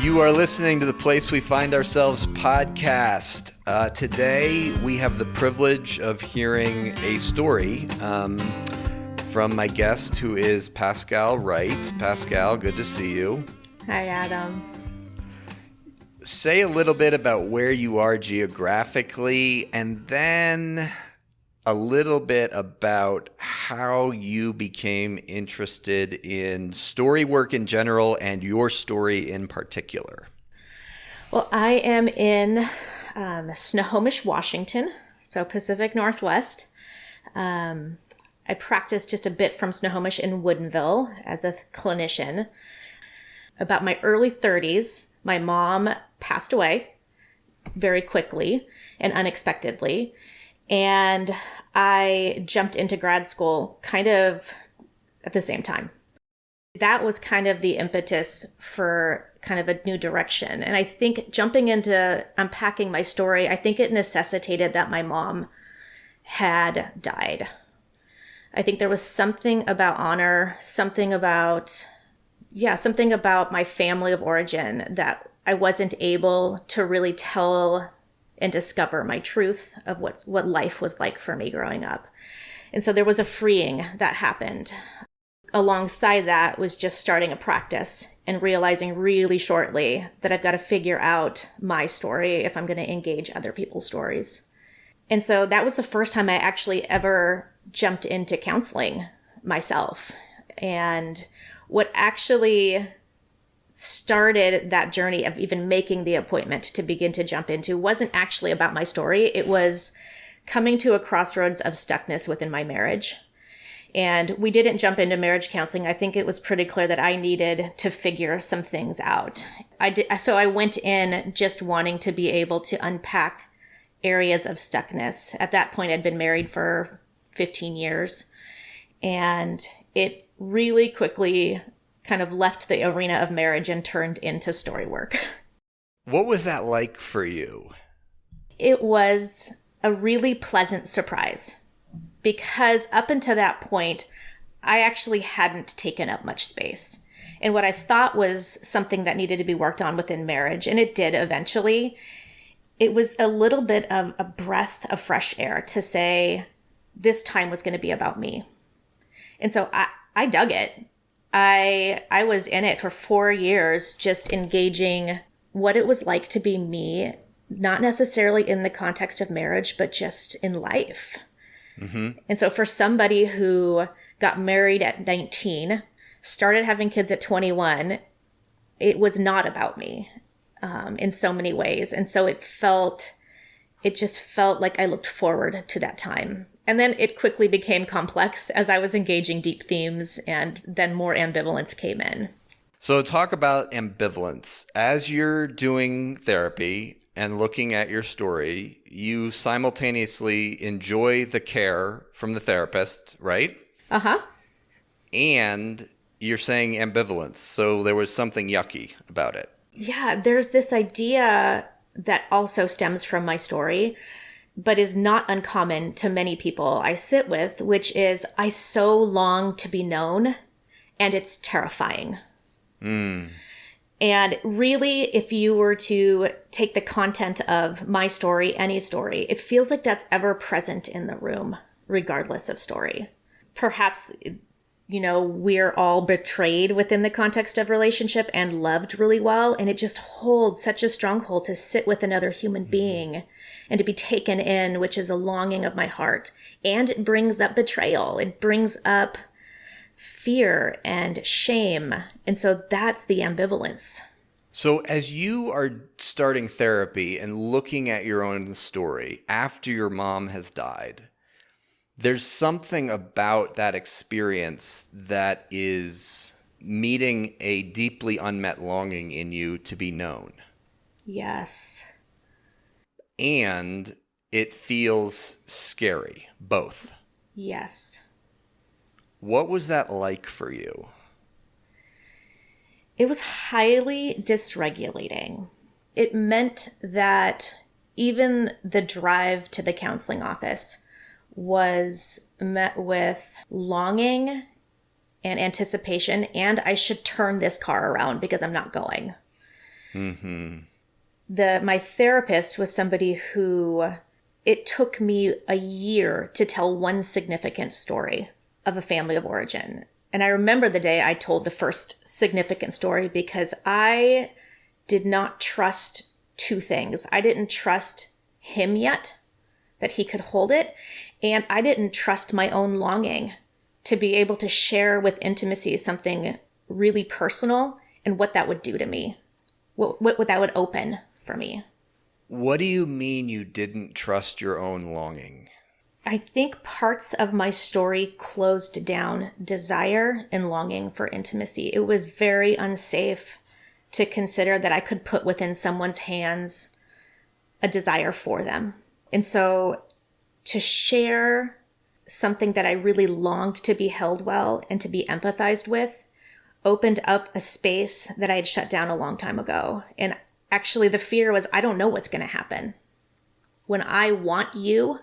You are listening to the Place We Find Ourselves podcast. Today, we have the privilege of hearing a story from my guest, who is Pascale Wright. Pascale, good to see you. Hi, Adam. Say a little bit about where you are geographically, and then a little bit about how you became interested in story work in general and your story in particular. Well, I am in Snohomish, Washington, so Pacific Northwest. I practiced just a bit from Snohomish in Woodinville as a clinician. About my early 30s, my mom passed away very quickly and unexpectedly. And I jumped into grad school kind of at the same time. That was kind of the impetus for kind of a new direction. And I think jumping into unpacking my story, I think it necessitated that my mom had died. I think there was something about honor, something about my family of origin that I wasn't able to really tell and discover my truth of what life was like for me growing up. And so there was a freeing that happened. Alongside that was just starting a practice and realizing really shortly that I've got to figure out my story if I'm going to engage other people's stories. And so that was the first time I actually ever jumped into counseling myself. And what actually started that journey of even making the appointment to begin to jump into wasn't actually about my story. It was coming to a crossroads of stuckness within my marriage. And we didn't jump into marriage counseling. I think it was pretty clear that I needed to figure some things out. So I went in just wanting to be able to unpack areas of stuckness. At that point, I'd been married for 15 years. And it really quickly kind of left the arena of marriage and turned into story work. What was that like for you? It was a really pleasant surprise because up until that point, I actually hadn't taken up much space. And what I thought was something that needed to be worked on within marriage, and it did eventually, it was a little bit of a breath of fresh air to say this time was going to be about me. And so I dug it. I was in it for 4 years, just engaging what it was like to be me, not necessarily in the context of marriage, but just in life. Mm-hmm. And so for somebody who got married at 19, started having kids at 21, it was not about me in so many ways. And so it just felt like I looked forward to that time. And then it quickly became complex as I was engaging deep themes, and then more ambivalence came in. So talk about ambivalence. As you're doing therapy and looking at your story, you simultaneously enjoy the care from the therapist, right? Uh-huh. And you're saying ambivalence. So there was something yucky about it. Yeah, there's this idea that also stems from my story, but is not uncommon to many people I sit with, which is I so long to be known, and it's terrifying. And really, if you were to take the content of my story, any story, it feels like that's ever present in the room, regardless of story. Perhaps, we're all betrayed within the context of relationship and loved really well, and it just holds such a stronghold to sit with another human being and to be taken in, which is a longing of my heart. And it brings up betrayal. It brings up fear and shame. And so that's the ambivalence. So as you are starting therapy and looking at your own story after your mom has died, there's something about that experience that is meeting a deeply unmet longing in you to be known. Yes. And it feels scary, both. Yes. What was that like for you? It was highly dysregulating. It meant that even the drive to the counseling office was met with longing and anticipation, and I should turn this car around because I'm not going. Mm-hmm. My therapist was somebody who it took me a year to tell one significant story of a family of origin. And I remember the day I told the first significant story because I did not trust two things. I didn't trust him yet, that he could hold it, and I didn't trust my own longing to be able to share with intimacy something really personal and what that would do to me, what that would open for me. What do you mean you didn't trust your own longing? I think parts of my story closed down desire and longing for intimacy. It was very unsafe to consider that I could put within someone's hands a desire for them. And so to share something that I really longed to be held well and to be empathized with opened up a space that I had shut down a long time ago. And actually the fear was, I don't know what's going to happen. When I want you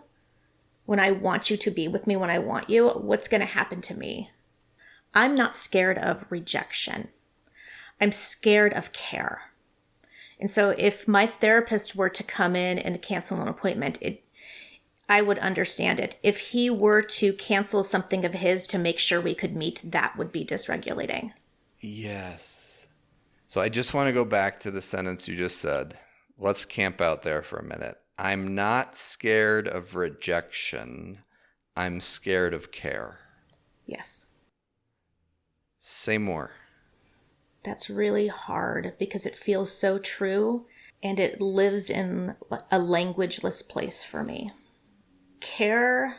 to be with me, when I want you, what's going to happen to me? I'm not scared of rejection. I'm scared of care. And so if my therapist were to come in and cancel an appointment, I would understand it. If he were to cancel something of his to make sure we could meet, that would be dysregulating. Yes. So I just want to go back to the sentence you just said. Let's camp out there for a minute. I'm not scared of rejection. I'm scared of care. Yes. Say more. That's really hard because it feels so true and it lives in a languageless place for me. Care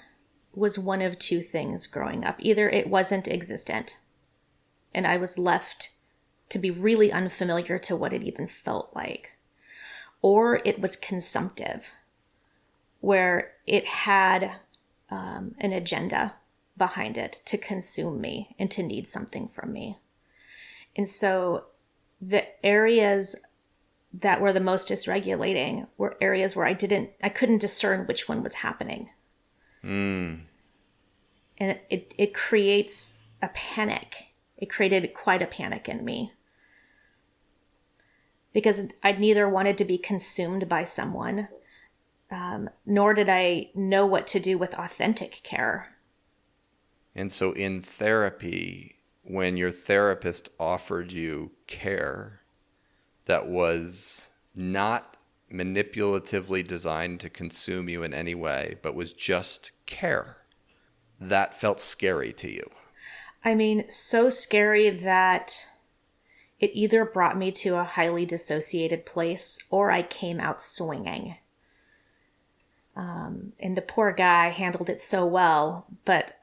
was one of two things growing up. Either it wasn't existent and I was left to be really unfamiliar to what it even felt like, or it was consumptive, where it had an agenda behind it to consume me and to need something from me. And so the areas that were the most dysregulating were areas where I couldn't discern which one was happening. And it creates a panic. It created quite a panic in me. Because I neither wanted to be consumed by someone, nor did I know what to do with authentic care. And so in therapy, when your therapist offered you care that was not manipulatively designed to consume you in any way, but was just care, that felt scary to you. I mean, so scary that it either brought me to a highly dissociated place or I came out swinging. And the poor guy handled it so well, but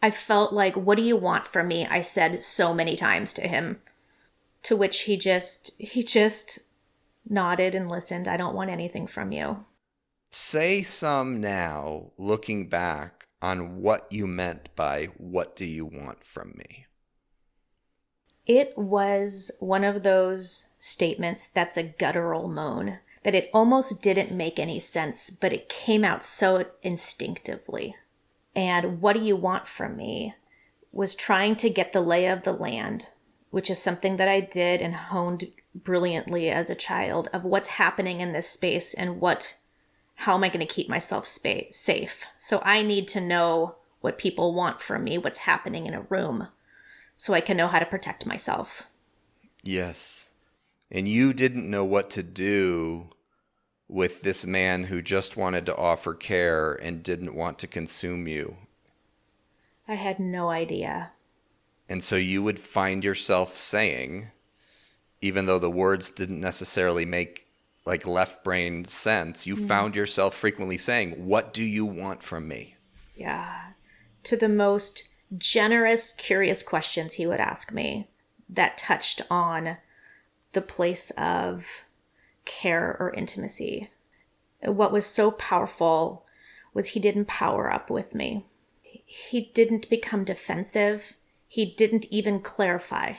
I felt like, what do you want from me? I said so many times to him, to which he just nodded and listened. I don't want anything from you. Say some now, looking back on what you meant by what do you want from me? It was one of those statements that's a guttural moan, that it almost didn't make any sense, but it came out so instinctively. And what do you want from me was trying to get the lay of the land, which is something that I did and honed brilliantly as a child, of what's happening in this space and how am I going to keep myself safe. So I need to know what people want from me, what's happening in a room, so I can know how to protect myself. Yes. And you didn't know what to do with this man who just wanted to offer care and didn't want to consume you. I had no idea. And so you would find yourself saying, even though the words didn't necessarily make like left brain sense, you found yourself frequently saying, what do you want from me? Yeah. To the most generous, curious questions he would ask me that touched on the place of care or intimacy. What was so powerful was he didn't power up with me. He didn't become defensive. He didn't even clarify.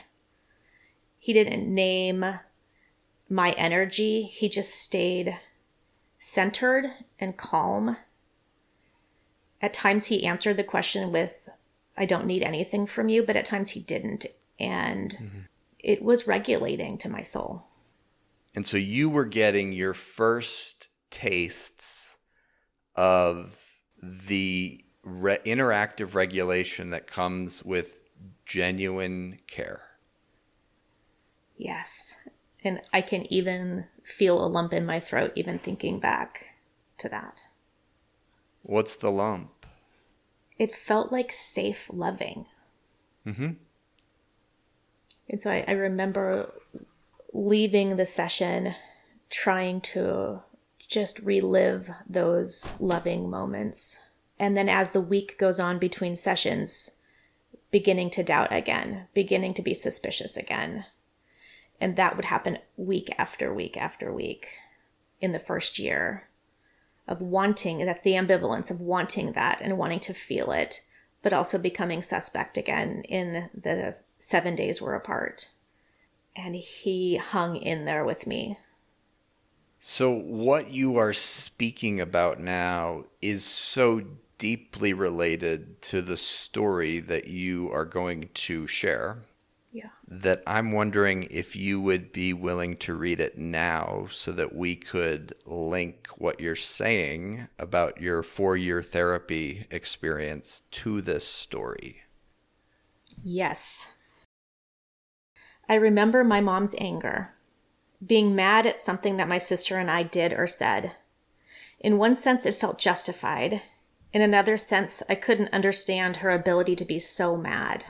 He didn't name my energy. He just stayed centered and calm. At times he answered the question with, I don't need anything from you, but at times he didn't. And it was regulating to my soul. And so you were getting your first tastes of the interactive regulation that comes with genuine care. Yes. And I can even feel a lump in my throat, even thinking back to that. What's the lump? It felt like safe loving. Mm-hmm. And so I remember leaving the session trying to just relive those loving moments. And then as the week goes on between sessions, beginning to doubt again, beginning to be suspicious again. And that would happen week after week after week in the first year of wanting, that's the ambivalence of wanting that and wanting to feel it, but also becoming suspect again in the 7 days we're apart. And he hung in there with me. So what you are speaking about now is so deeply related to the story that you are going to share. Yeah. That I'm wondering if you would be willing to read it now so that we could link what you're saying about your 4-year therapy experience to this story. Yes. I remember my mom's anger, being mad at something that my sister and I did or said. In one sense, it felt justified. In another sense, I couldn't understand her ability to be so mad.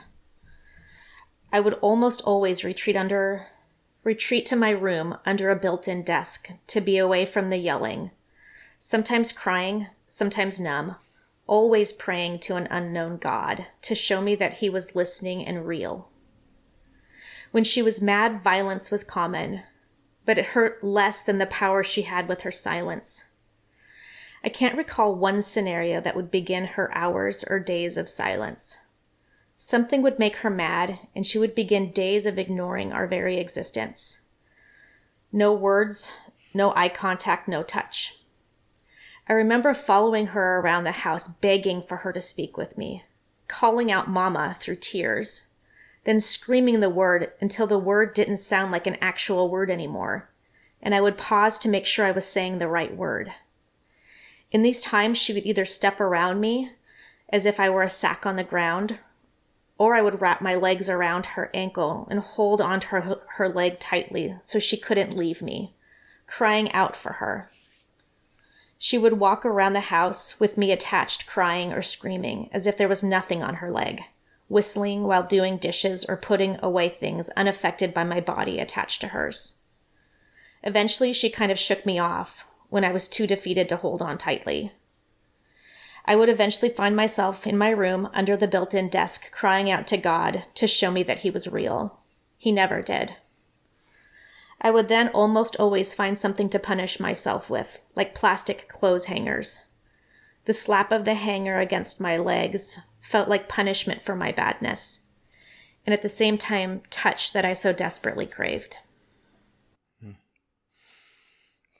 I would almost always retreat to my room under a built-in desk to be away from the yelling, sometimes crying, sometimes numb, always praying to an unknown God to show me that he was listening and real. When she was mad, violence was common, but it hurt less than the power she had with her silence. I can't recall one scenario that would begin her hours or days of silence. Something would make her mad, and she would begin days of ignoring our very existence. No words, no eye contact, no touch. I remember following her around the house, begging for her to speak with me, calling out Mama through tears, then screaming the word until the word didn't sound like an actual word anymore, and I would pause to make sure I was saying the right word. In these times, she would either step around me as if I were a sack on the ground, or I would wrap my legs around her ankle and hold onto her leg tightly so she couldn't leave me, crying out for her. She would walk around the house with me attached, crying or screaming as if there was nothing on her leg, whistling while doing dishes or putting away things unaffected by my body attached to hers. Eventually, she kind of shook me off when I was too defeated to hold on tightly. I would eventually find myself in my room under the built-in desk crying out to God to show me that he was real. He never did. I would then almost always find something to punish myself with, like plastic clothes hangers. The slap of the hanger against my legs felt like punishment for my badness, and at the same time, touch that I so desperately craved.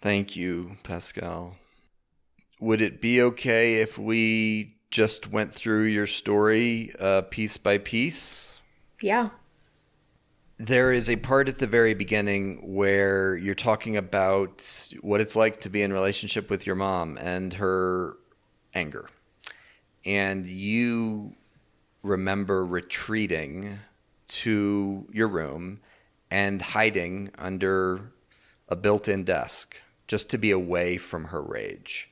Thank you, Pascale. Would it be okay if we just went through your story piece by piece? Yeah. There is a part at the very beginning where you're talking about what it's like to be in relationship with your mom and her anger. And you remember retreating to your room and hiding under a built-in desk just to be away from her rage.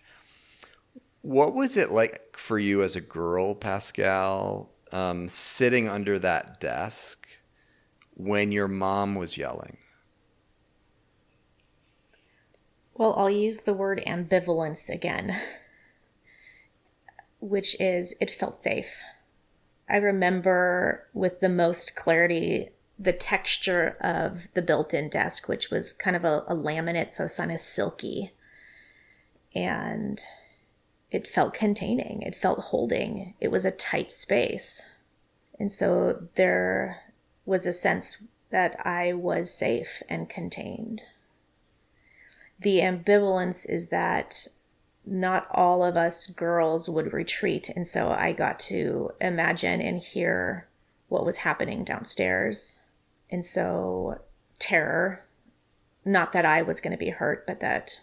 What was it like for you as a girl, Pascale, sitting under that desk when your mom was yelling? Well, I'll use the word ambivalence again, which is it felt safe. I remember with the most clarity the texture of the built-in desk, which was kind of a laminate, so kind of silky. And it felt containing. It felt holding. It was a tight space. And so there was a sense that I was safe and contained. The ambivalence is that not all of us girls would retreat. And so I got to imagine and hear what was happening downstairs. And so terror Not that I was going to be hurt, but that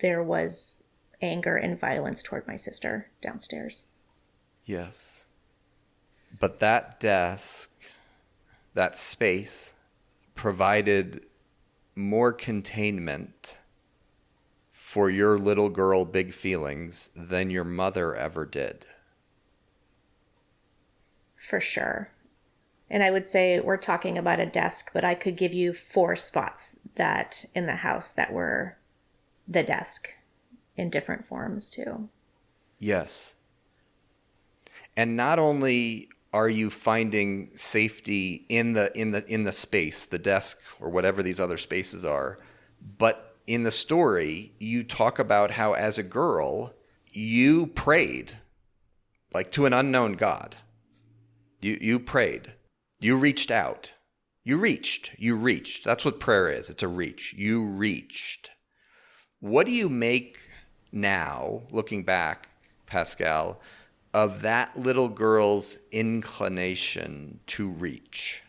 there was anger and violence toward my sister downstairs. Yes. But that desk, that space, provided more containment for your little girl big feelings than your mother ever did. For sure. And I would say we're talking about a desk, but I could give you 4 spots that in the house that were the desk in different forms too. Yes. And not only are you finding safety in the space, the desk or whatever these other spaces are, but in the story you talk about how as a girl you prayed like to an unknown God. You prayed. You reached out. You reached. That's what prayer is. It's a reach. You reached. What do you make now, looking back, Pascale, of that little girl's inclination to reach?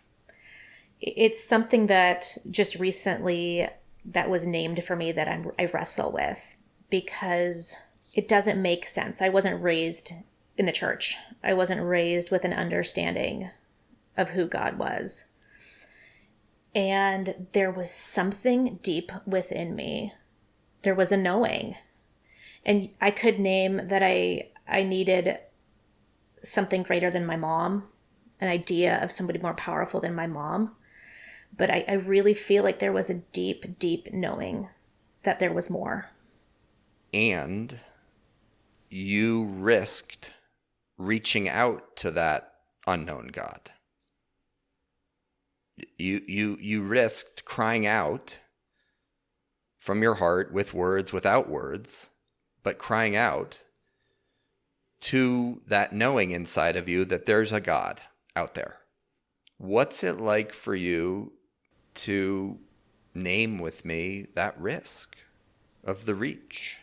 It's something that just recently that was named for me that I wrestle with because it doesn't make sense. I wasn't raised in the church. I wasn't raised with an understanding of who God was. And there was something deep within me. There was a knowing. And I could name that I needed something greater than my mom, an idea of somebody more powerful than my mom. But I really feel like there was a deep, deep knowing that there was more. And you risked reaching out to that unknown God. You risked crying out from your heart with words, without words, but crying out to that knowing inside of you that there's a God out there. What's it like for you to name with me that risk of the reach?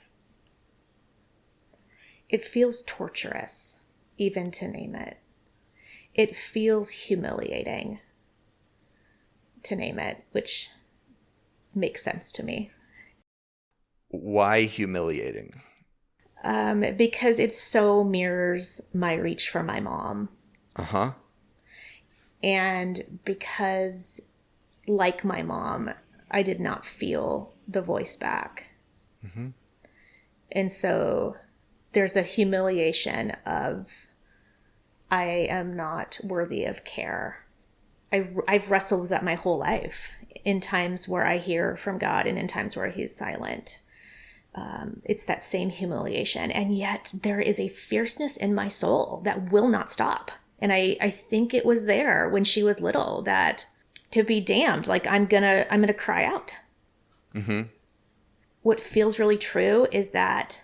It feels torturous, even to name it. It feels humiliating to name it, which makes sense to me. Why humiliating? Because it so mirrors my reach for my mom. Uh-huh. And because, like my mom, I did not feel the voice back. Mm-hmm. And so there's a humiliation of, I am not worthy of care. I've wrestled with that my whole life in times where I hear from God and in times where he's silent. It's that same humiliation. And yet there is a fierceness in my soul that will not stop. And I think it was there when she was little that to be damned, like I'm gonna cry out. Mm-hmm. What feels really true is that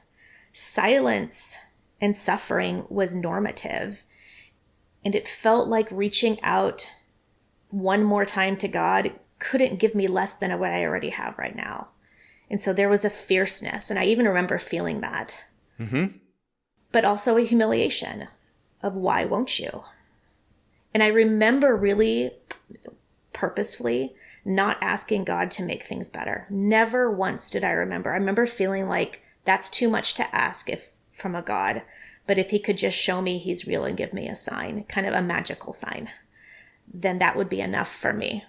silence and suffering was normative. And it felt like reaching out one more time to God couldn't give me less than what I already have right now. And so there was a fierceness, and I even remember feeling that. Mm-hmm. But also a humiliation of why won't you? And I remember really purposefully not asking God to make things better. Never once did I remember. I remember feeling like that's too much to ask from a God. But if he could just show me he's real and give me a sign, kind of a magical sign, then that would be enough for me.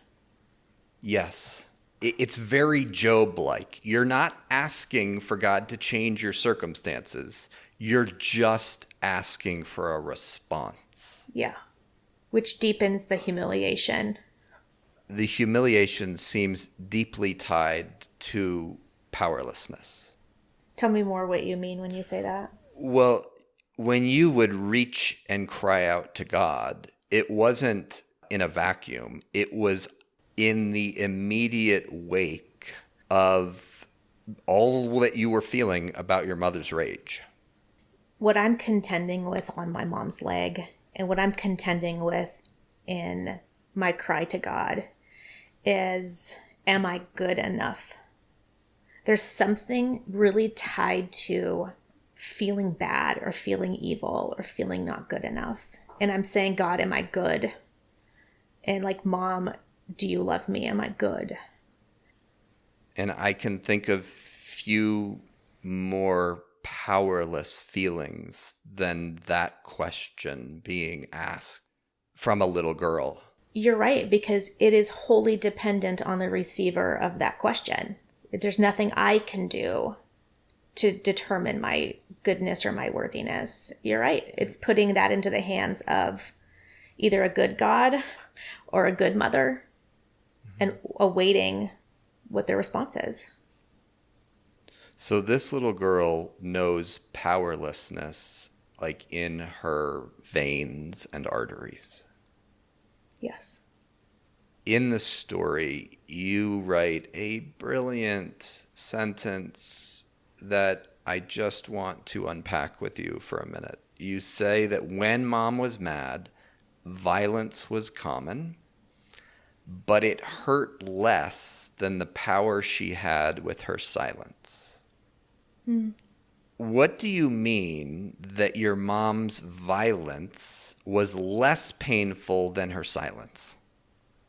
Yes. It's very Job-like. You're not asking for God to change your circumstances. You're just asking for a response. Yeah. Which deepens the humiliation. The humiliation seems deeply tied to powerlessness. Tell me more what you mean when you say that. Well, when you would reach and cry out to God, it wasn't in a vacuum. It was in the immediate wake of all that you were feeling about your mother's rage. What I'm contending with on my mom's leg and what I'm contending with in my cry to God is, am I good enough? There's something really tied to feeling bad or feeling evil or feeling not good enough. And I'm saying, God, am I good? And like, Mom, do you love me? Am I good? And I can think of few more powerless feelings than that question being asked from a little girl. You're right, because it is wholly dependent on the receiver of that question. There's nothing I can do to determine my goodness or my worthiness. You're right. It's putting that into the hands of either a good God or a good mother and awaiting what their response is. So this little girl knows powerlessness like in her veins and arteries. Yes. In the story, you write a brilliant sentence that I just want to unpack with you for a minute. You say that when mom was mad, violence was common, but it hurt less than the power she had with her silence. What do you mean that your mom's violence was less painful than her silence?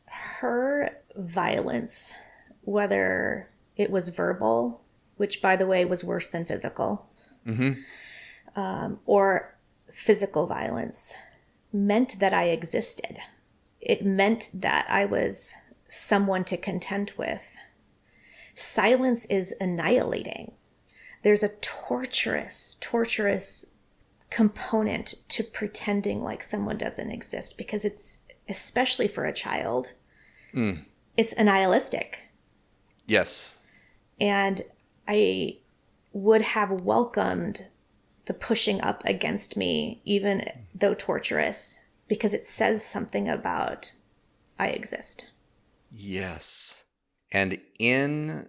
Her violence, whether it was verbal, which by the way was worse than physical, or physical violence, meant that I existed. It meant that I was someone to contend with. Silence is annihilating. There's a torturous component to pretending like someone doesn't exist, because it's, especially for a child, it's nihilistic. Yes. And I would have welcomed the pushing up against me, even though torturous, because it says something about I exist. Yes. And in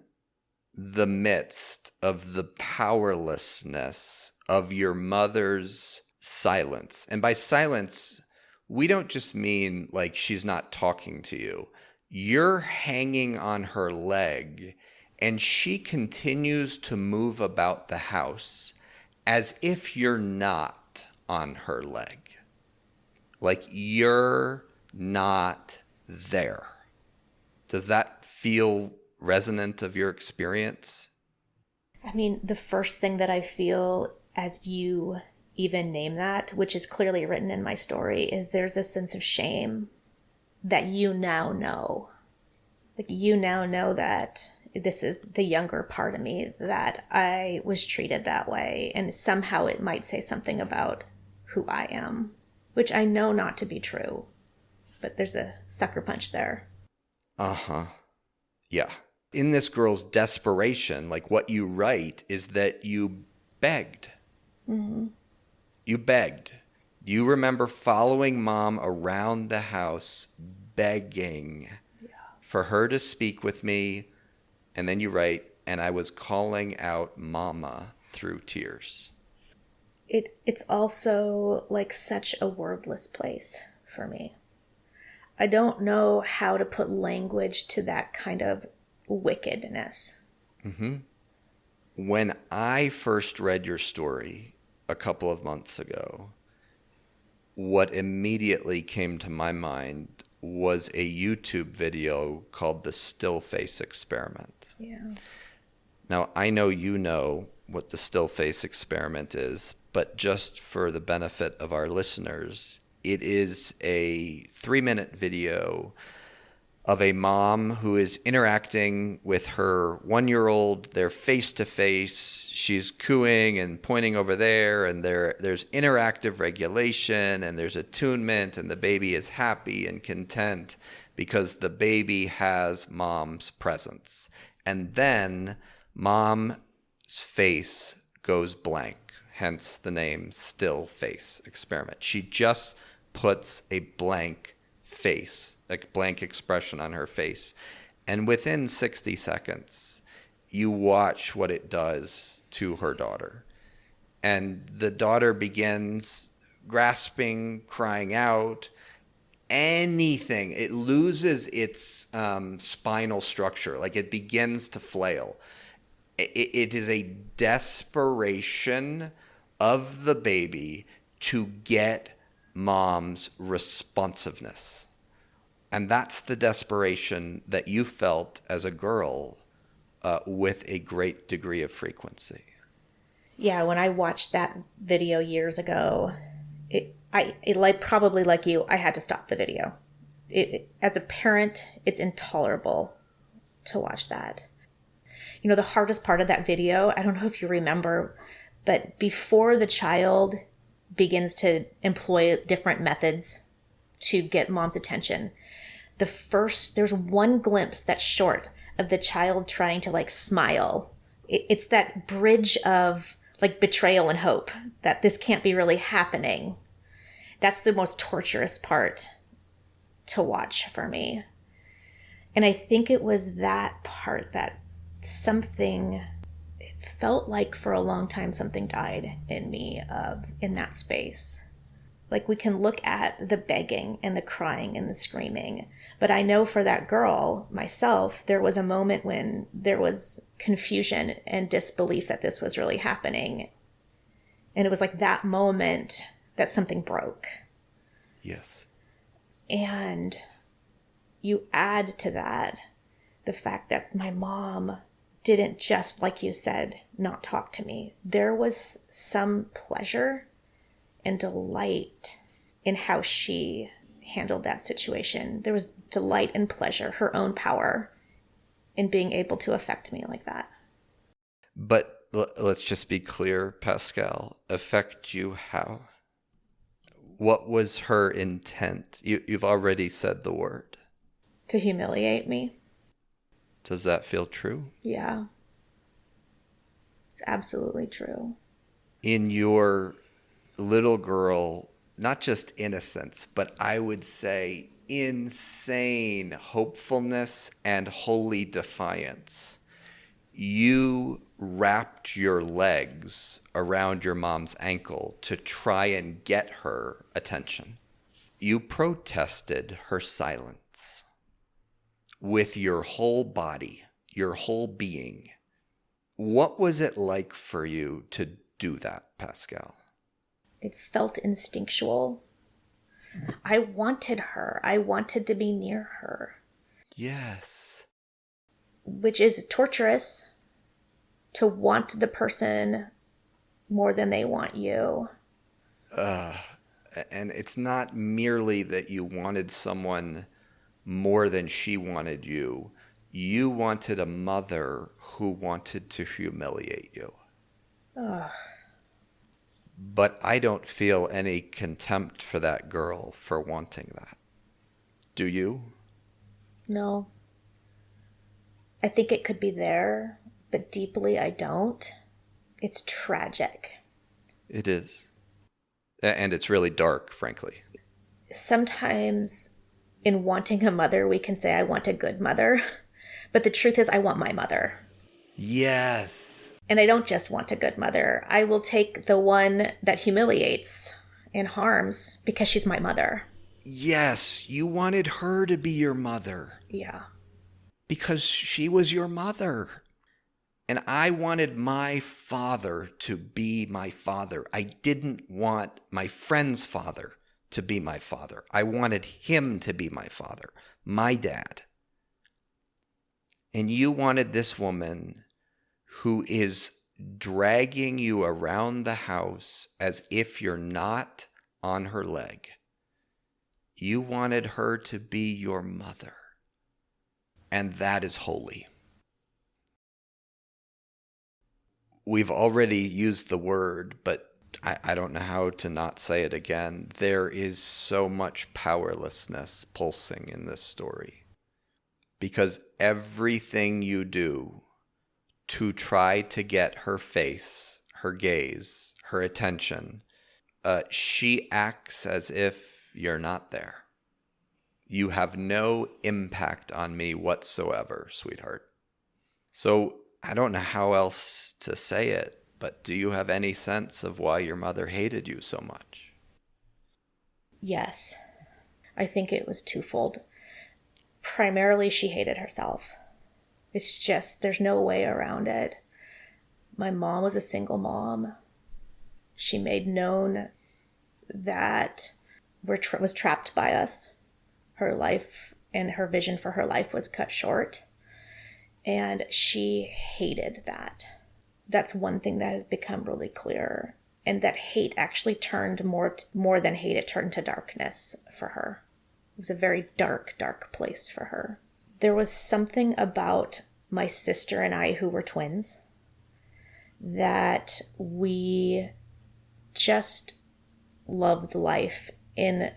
the midst of the powerlessness of your mother's silence, and by silence, we don't just mean like she's not talking to you. You're hanging on her leg, and she continues to move about the house as if you're not on her leg. Like you're not there. Does that feel resonant of your experience? I mean, the first thing that I feel as you even name that, which is clearly written in my story, is there's a sense of shame that you now know. Like you now know that this is the younger part of me, that I was treated that way, and somehow it might say something about who I am, which I know not to be true, but there's a sucker punch there. Uh-huh. Yeah. In this girl's desperation, like what you write is that you begged. You begged. You remember following mom around the house, begging for her to speak with me. And then you write, and I was calling out mama through tears. It's also like such a wordless place for me. I don't know how to put language to that kind of wickedness. When I first read your story a couple of months ago, what immediately came to my mind was a YouTube video called the Still Face Experiment. Yeah. Now, I know you know what the Still Face Experiment is, but just for the benefit of our listeners, it is a 3-minute video of a mom who is interacting with her 1-year-old. They're face to face. She's cooing and pointing over there, and there's interactive regulation, and there's attunement, and the baby is happy and content because the baby has mom's presence. And then mom's face goes blank, hence the name Still Face Experiment. She just puts a blank face, a blank expression on her face. And within 60 seconds, you watch what it does to her daughter. And the daughter begins grasping, crying out, anything. It loses its spinal structure. Like it begins to flail. It is a desperation of the baby to get mom's responsiveness. And that's the desperation that you felt as a girl with a great degree of frequency. Yeah, when I watched that video years ago, probably like you, I had to stop the video. As a parent, it's intolerable to watch that. You know, the hardest part of that video, I don't know if you remember, but before the child begins to employ different methods to get mom's attention, there's one glimpse that's short of the child trying to like smile. It's that bridge of like betrayal and hope that this can't be really happening. That's the most torturous part to watch for me. And I think it was that part that it felt like for a long time something died in me in that space. Like we can look at the begging and the crying and the screaming, but I know for that girl, myself, there was a moment when there was confusion and disbelief that this was really happening. And it was like that moment that something broke. Yes. And you add to that the fact that my mom didn't just, like you said, not talk to me. There was some pleasure and delight in how she handled that situation. There was delight and pleasure, her own power in being able to affect me like that. But let's just be clear, Pascale. Affect you how? What was her intent? You've already said the word. To humiliate me. Does that feel true? Yeah. It's absolutely true. In your little girl, not just innocence, but I would say insane hopefulness and holy defiance, you wrapped your legs around your mom's ankle to try and get her attention. You protested her silence with your whole body, your whole being. What was it like for you to do that, Pascale? It felt instinctual. I wanted her. I wanted to be near her. Yes. Which is torturous, to want the person more than they want you. And it's not merely that you wanted someone more than she wanted you. You wanted a mother who wanted to humiliate you. Ugh. But I don't feel any contempt for that girl for wanting that. Do you? No. I think it could be there, but deeply I don't. It's tragic. It is. And it's really dark, frankly. Sometimes in wanting a mother, we can say, I want a good mother. But the truth is, I want my mother. Yes. And I don't just want a good mother. I will take the one that humiliates and harms because she's my mother. Yes, you wanted her to be your mother. Yeah. Because she was your mother. And I wanted my father to be my father. I didn't want my friend's father to be my father. I wanted him to be my father, my dad. And you wanted this woman who is dragging you around the house as if you're not on her leg. You wanted her to be your mother. And that is holy. We've already used the word, but I don't know how to not say it again. There is so much powerlessness pulsing in this story. Because everything you do to try to get her face, her gaze, her attention, she acts as if you're not there. You have no impact on me whatsoever, sweetheart. So I don't know how else to say it, but do you have any sense of why your mother hated you so much? Yes. I think it was twofold. Primarily, she hated herself. It's just, there's no way around it. My mom was a single mom. She made known that was trapped by us. Her life and her vision for her life was cut short. And she hated that. That's one thing that has become really clear. And that hate actually turned more than hate, it turned to darkness for her. It was a very dark, dark place for her. There was something about my sister and I, who were twins, that we just loved life in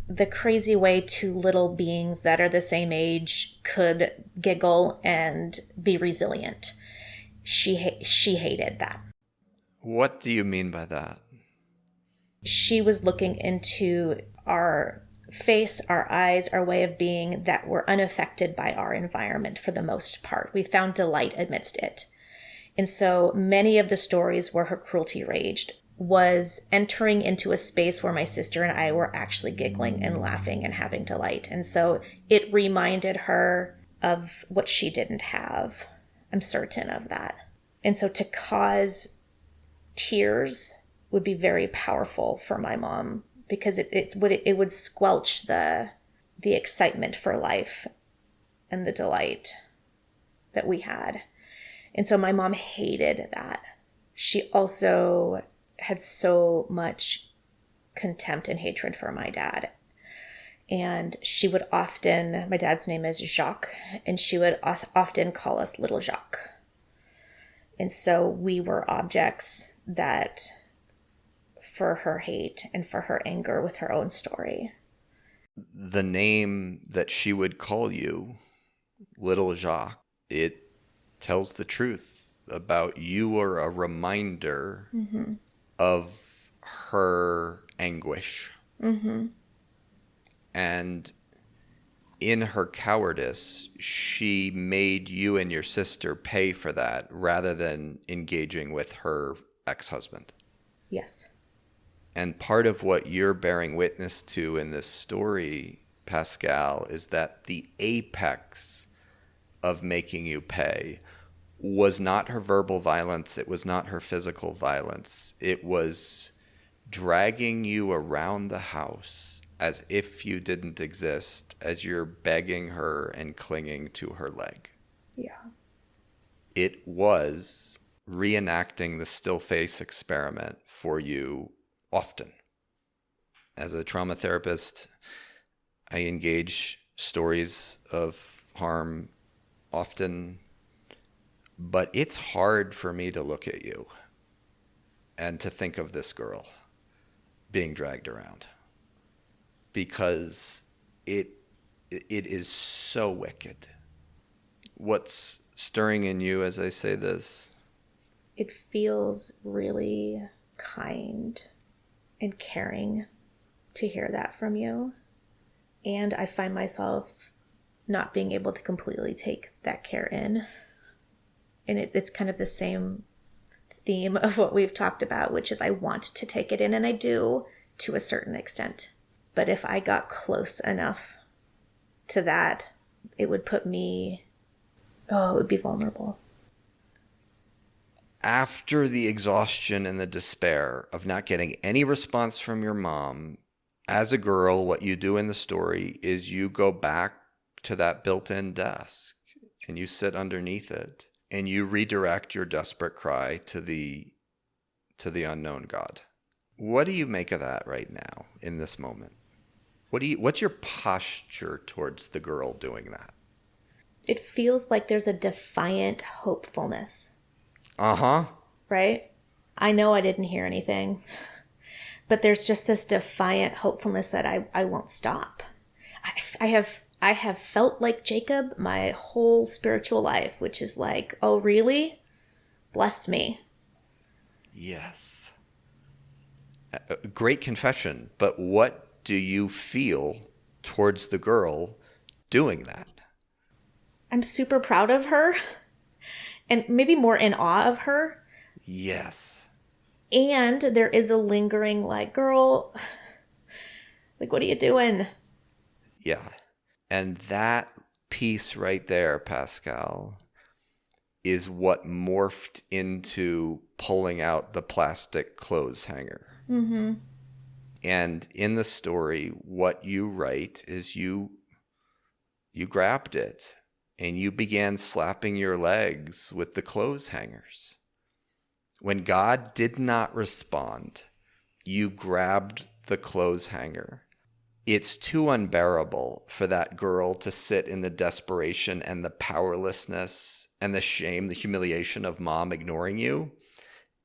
the crazy way two little beings that are the same age could giggle and be resilient. She hated that. What do you mean by that? She was looking into our face, our eyes, our way of being that were unaffected by our environment for the most part. We found delight amidst it. And so many of the stories where her cruelty raged was entering into a space where my sister and I were actually giggling and laughing and having delight. And so it reminded her of what she didn't have. I'm certain of that. And so to cause tears would be very powerful for my mom, because it would squelch the excitement for life and the delight that we had. And so my mom hated that. She also had so much contempt and hatred for my dad. And she would often, my dad's name is Jacques, and she would often call us Little Jacques. And so we were objects that, for her hate and for her anger with her own story. The name that she would call you, Little Jacques, it tells the truth about you, or a reminder of her anguish. And in her cowardice, she made you and your sister pay for that rather than engaging with her ex-husband. Yes. And part of what you're bearing witness to in this story, Pascale, is that the apex of making you pay was not her verbal violence. It was not her physical violence. It was dragging you around the house as if you didn't exist, as you're begging her and clinging to her leg. Yeah. It was reenacting the still face experiment for you often. As a trauma therapist, I engage stories of harm often, but it's hard for me to look at you and to think of this girl being dragged around, because it is so wicked. What's stirring in you as I say this? It feels really kind and caring to hear that from you. And I find myself not being able to completely take that care in. And it's kind of the same theme of what we've talked about, which is I want to take it in, and I do to a certain extent. But if I got close enough to that, it would put me, it would be vulnerable. After the exhaustion and the despair of not getting any response from your mom, as a girl, what you do in the story is you go back to that built-in desk and you sit underneath it and you redirect your desperate cry to the unknown God. What do you make of that right now in this moment? What's your posture towards the girl doing that? It feels like there's a defiant hopefulness. Uh-huh. Right? I know I didn't hear anything, but there's just this defiant hopefulness that I won't stop. I have felt like Jacob my whole spiritual life, which is like, oh, really? Bless me. Yes. Great confession, but what do you feel towards the girl doing that? I'm super proud of her, and maybe more in awe of her. Yes. And there is a lingering like, girl, like, what are you doing? Yeah. And that piece right there, Pascale, is what morphed into pulling out the plastic clothes hanger. Mm-hmm. And in the story, what you write is you grabbed it and you began slapping your legs with the clothes hangers. When God did not respond, you grabbed the clothes hanger. It's too unbearable for that girl to sit in the desperation and the powerlessness and the shame, the humiliation of mom ignoring you.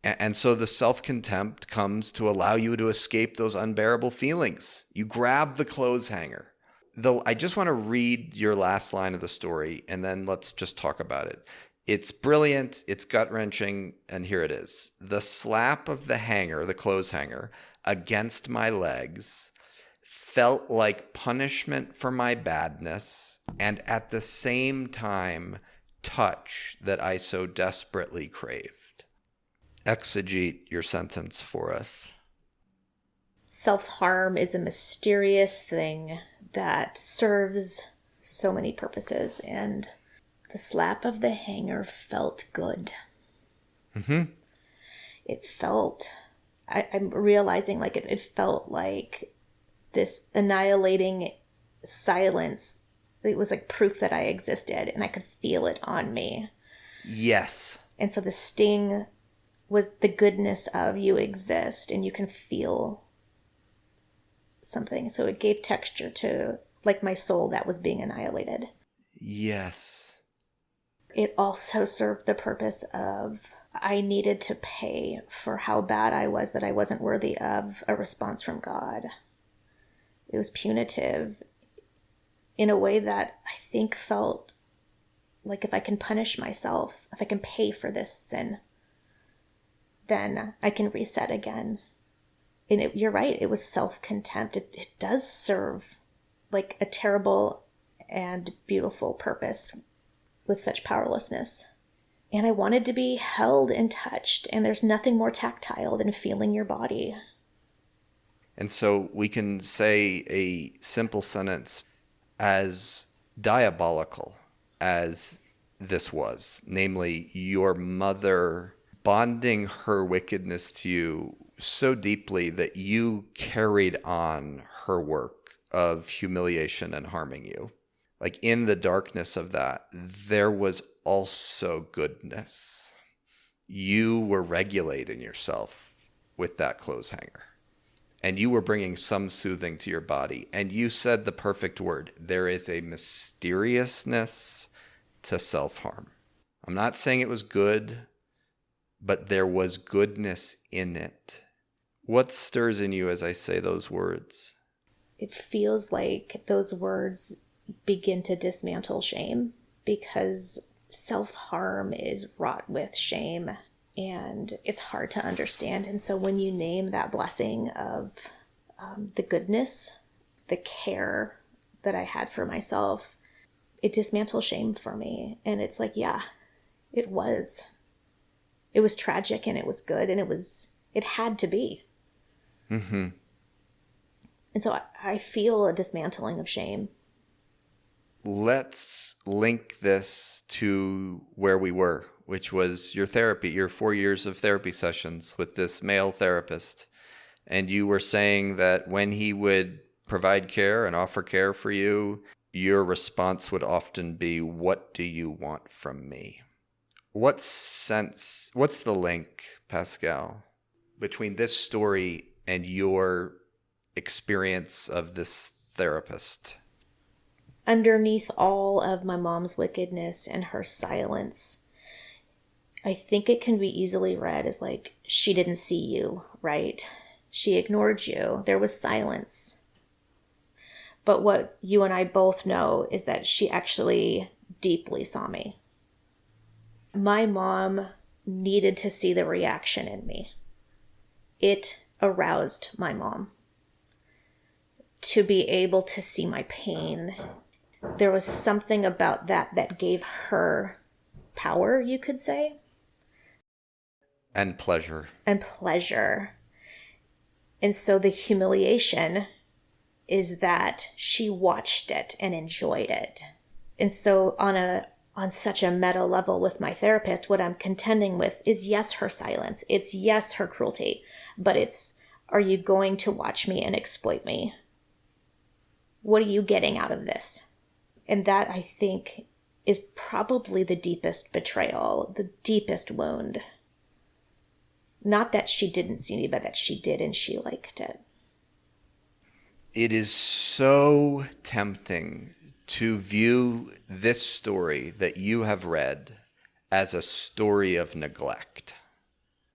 And so the self-contempt comes to allow you to escape those unbearable feelings. You grab the clothes hanger. Though I just want to read your last line of the story, and then let's just talk about it. It's brilliant, it's gut-wrenching, and here it is. The slap of the hanger, the clothes hanger, against my legs felt like punishment for my badness, and at the same time, touch that I so desperately craved. Exegete your sentence for us. Self-harm is a mysterious thing that serves so many purposes, and the slap of the hanger felt good. Mm-hmm. It felt, I'm realizing like it felt like this annihilating silence. It was like proof that I existed, and I could feel it on me. Yes. And so the sting was the goodness of you exist, and you can feel something. So it gave texture to like my soul that was being annihilated. Yes. It also served the purpose of I needed to pay for how bad I was, that I wasn't worthy of a response from God. It was punitive in a way that I think felt like if I can punish myself, if I can pay for this sin, then I can reset again. And you're right, it was self-contempt. It does serve like a terrible and beautiful purpose with such powerlessness. And I wanted to be held and touched, and there's nothing more tactile than feeling your body. And so we can say a simple sentence: as diabolical as this was, namely your mother bonding her wickedness to you so deeply that you carried on her work of humiliation and harming you. Like in the darkness of that, there was also goodness. You were regulating yourself with that clothes hanger, and you were bringing some soothing to your body. And you said the perfect word: there is a mysteriousness to self-harm. I'm not saying it was good, but there was goodness in it. What stirs in you as I say those words? It feels like those words begin to dismantle shame, because self-harm is wrought with shame and it's hard to understand. And so when you name that blessing of the goodness, the care that I had for myself, it dismantles shame for me. And it's like, yeah, it was tragic, and it was good, and it had to be. Mm-hmm. And so I feel a dismantling of shame. Let's link this to where we were, which was your therapy, your 4 years of therapy sessions with this male therapist. And you were saying that when he would provide care and offer care for you, your response would often be, "What do you want from me?" What's the link, Pascale, between this story and your experience of this therapist? Underneath all of my mom's wickedness and her silence, I think it can be easily read as like, she didn't see you, right? She ignored you. There was silence. But what you and I both know is that she actually deeply saw me. My mom needed to see the reaction in me. It aroused my mom to be able to see my pain. There was something about that gave her power, you could say. And pleasure. And pleasure. And so the humiliation is that she watched it and enjoyed it. And so on such a meta level with my therapist, what I'm contending with is, yes, her silence. It's yes, her cruelty. But it's, are you going to watch me and exploit me? What are you getting out of this? And that, I think, is probably the deepest betrayal, the deepest wound. Not that she didn't see me, but that she did and she liked it. It is so tempting to view this story that you have read as a story of neglect,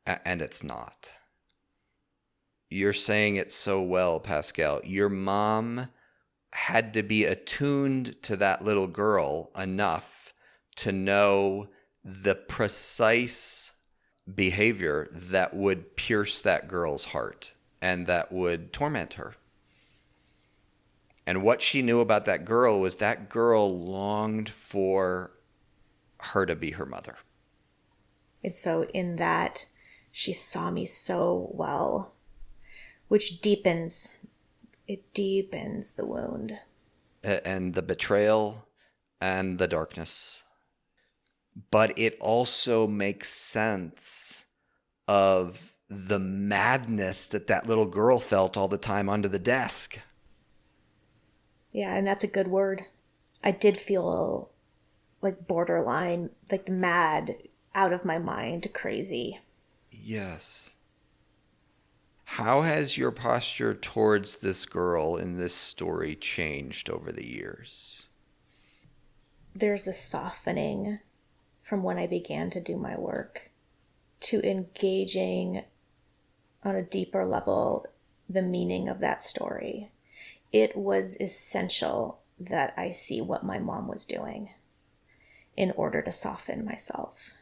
and it's not. You're saying it so well, Pascale. Your mom had to be attuned to that little girl enough to know the precise behavior that would pierce that girl's heart and that would torment her. And what she knew about that girl was that girl longed for her to be her mother. And so in that, she saw me so well, which deepens the wound. And the betrayal and the darkness. But it also makes sense of the madness that that little girl felt all the time under the desk. Yeah, and that's a good word. I did feel like borderline, like mad, out of my mind, crazy. Yes. How has your posture towards this girl in this story changed over the years? There's a softening from when I began to do my work to engaging on a deeper level the meaning of that story. It was essential that I see what my mom was doing in order to soften myself,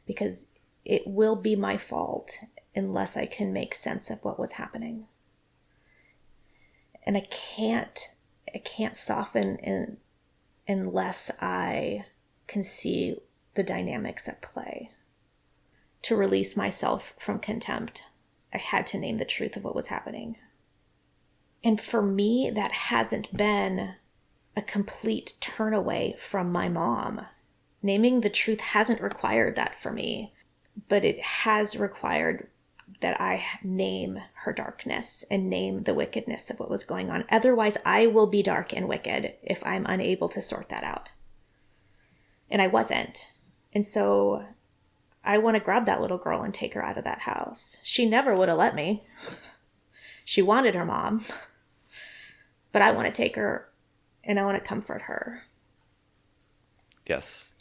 because it will be my fault unless I can make sense of what was happening. And I can't soften unless I can see the dynamics at play. To release myself from contempt, I had to name the truth of what was happening. And for me, that hasn't been a complete turn away from my mom. Naming the truth hasn't required that for me, but it has required that I name her darkness and name the wickedness of what was going on. Otherwise, I will be dark and wicked if I'm unable to sort that out. And I wasn't. And so I want to grab that little girl and take her out of that house. She never would have let me. She wanted her mom. But I want to take her and I want to comfort her. Yes.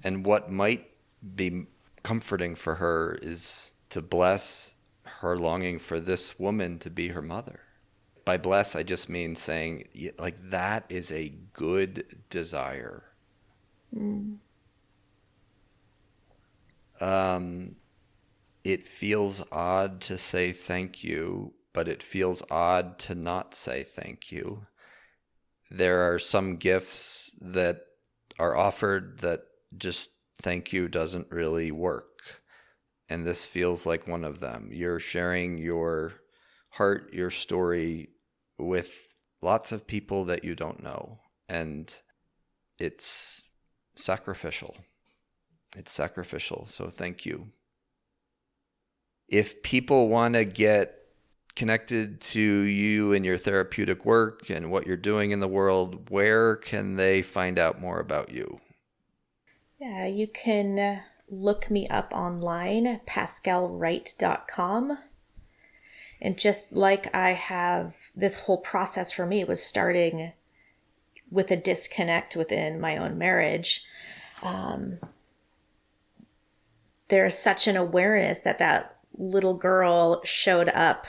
And what might be comforting for her is to bless her longing for this woman to be her mother. By bless, I just mean saying, like, that is a good desire. It feels odd to say thank you, but it feels odd to not say thank you. There are some gifts that are offered that just thank you doesn't really work. And this feels like one of them. You're sharing your heart, your story with lots of people that you don't know. And it's sacrificial. It's sacrificial. So thank you. If people want to get connected to you and your therapeutic work and what you're doing in the world, where can they find out more about you? Yeah, you can look me up online, pascalewright.com. And just like I have, this whole process for me was starting with a disconnect within my own marriage. There's such an awareness that little girl showed up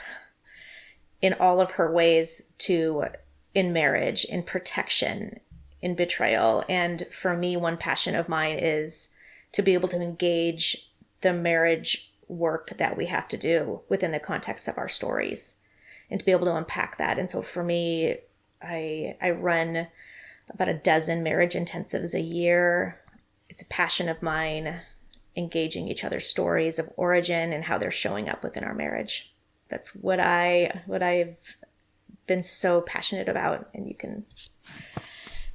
in all of her ways in marriage, in protection, in betrayal. And for me, one passion of mine is to be able to engage the marriage work that we have to do within the context of our stories and to be able to unpack that. And so for me, I run about a dozen marriage intensives a year. It's a passion of mine, engaging each other's stories of origin and how they're showing up within our marriage. That's what I've been so passionate about. And you can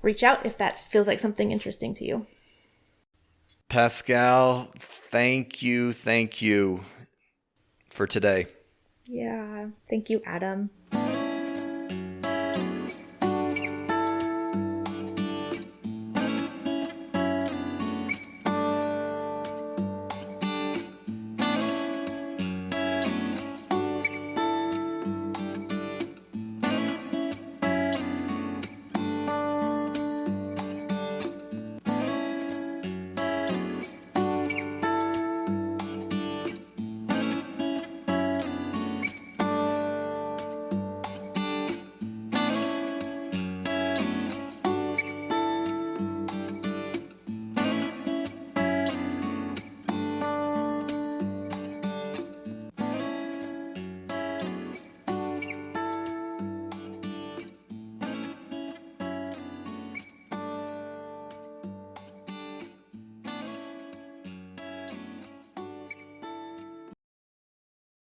reach out if that feels like something interesting to you. Pascale, thank you for today. Yeah. Thank you, Adam.